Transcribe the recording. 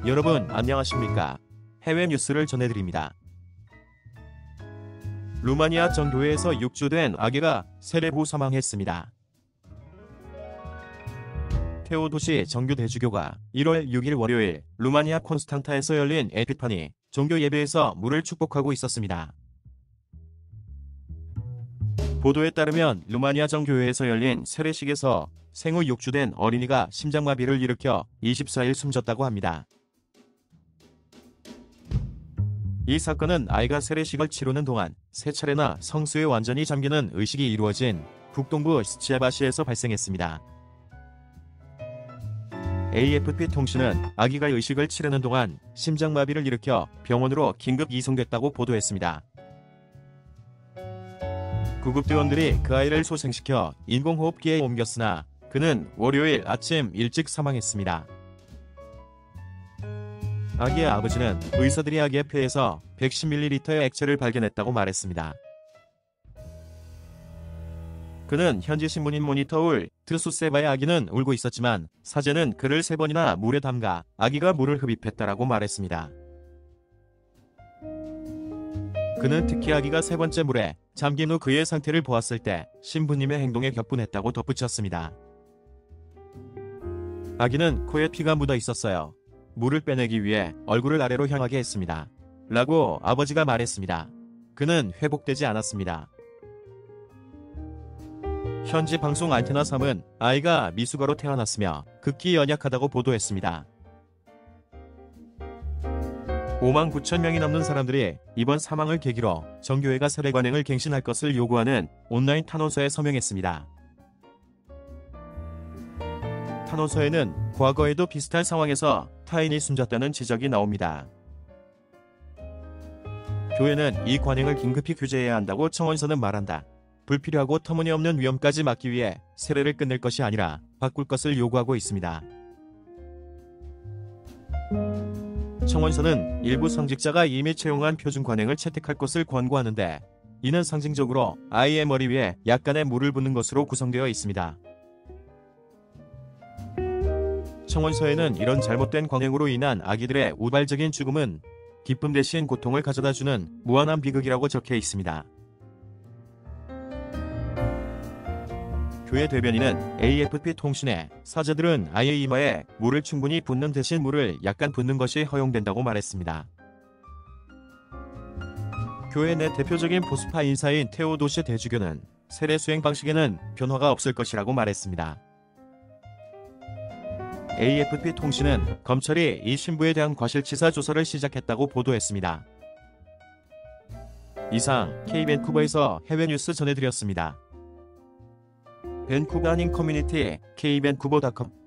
여러분 안녕하십니까? 해외 뉴스를 전해드립니다. 루마니아 정교회에서 6주 된 아기가 세례 후 사망했습니다. 테오도시 정교 대주교가 1월 6일 월요일 루마니아 콘스탄타에서 열린 에피파니 종교 예배에서 물을 축복하고 있었습니다. 보도에 따르면 루마니아 정교회에서 열린 세례식에서 생후 6주 된 어린이가 심장마비를 일으켜 24일 숨졌다고 합니다. 이 사건은 아이가 세례식을 치르는 동안 세 차례나 성수에 완전히 잠기는 의식이 이루어진 북동부 스치아바시에서 발생했습니다. AFP 통신은 아기가 의식을 치르는 동안 심장마비를 일으켜 병원으로 긴급 이송됐다고 보도했습니다. 구급대원들이 그 아이를 소생시켜 인공호흡기에 옮겼으나 그는 월요일 아침 일찍 사망했습니다. 아기의 아버지는 의사들이 아기의 폐에서 110ml의 액체를 발견했다고 말했습니다. 그는 현지 신문인 모니터울 트수세바의 아기는 울고 있었지만 사제는 그를 3번이나 물에 담가 아기가 물을 흡입했다라고 말했습니다. 그는 특히 아기가 3번째 물에 잠긴 후 그의 상태를 보았을 때 신부님의 행동에 격분했다고 덧붙였습니다. 아기는 코에 피가 묻어 있었어요. 물을 빼내기 위해 얼굴을 아래로 향하게 했습니다. 라고 아버지가 말했습니다. 그는 회복되지 않았습니다. 현지 방송 안테나 3은 아이가 미숙아로 태어났으며 극히 연약하다고 보도했습니다. 5만 9천 명이 넘는 사람들이 이번 사망을 계기로 정교회가 세례관행을 갱신할 것을 요구하는 온라인 탄원서에 서명했습니다. 탄원서에는 과거에도 비슷한 상황에서 타인이 숨졌다는 지적이 나옵니다. 교회는 이 관행을 긴급히 규제해야 한다고 청원서는 말한다. 불필요하고 터무니없는 위험까지 막기 위해 세례를 끝낼 것이 아니라 바꿀 것을 요구하고 있습니다. 청원서는 일부 성직자가 이미 채용한 표준 관행을 채택할 것을 권고하는데 이는 상징적으로 아이의 머리 위에 약간의 물을 붓는 것으로 구성되어 있습니다. 청원서에는 이런 잘못된 관행으로 인한 아기들의 우발적인 죽음은 기쁨 대신 고통을 가져다주는 무한한 비극이라고 적혀 있습니다. 교회 대변인은 AFP 통신에 사제들은 아이의 이마에 물을 충분히 붓는 대신 물을 약간 붓는 것이 허용된다고 말했습니다. 교회 내 대표적인 보수파 인사인 테오도시 대주교는 세례 수행 방식에는 변화가 없을 것이라고 말했습니다. AFP 통신은 검찰이 이 신부에 대한 과실치사 조사를 시작했다고 보도했습니다. 이상 K밴쿠버에서 해외 뉴스 전해드렸습니다. 밴쿠버 한인 커뮤니티 K밴쿠버.com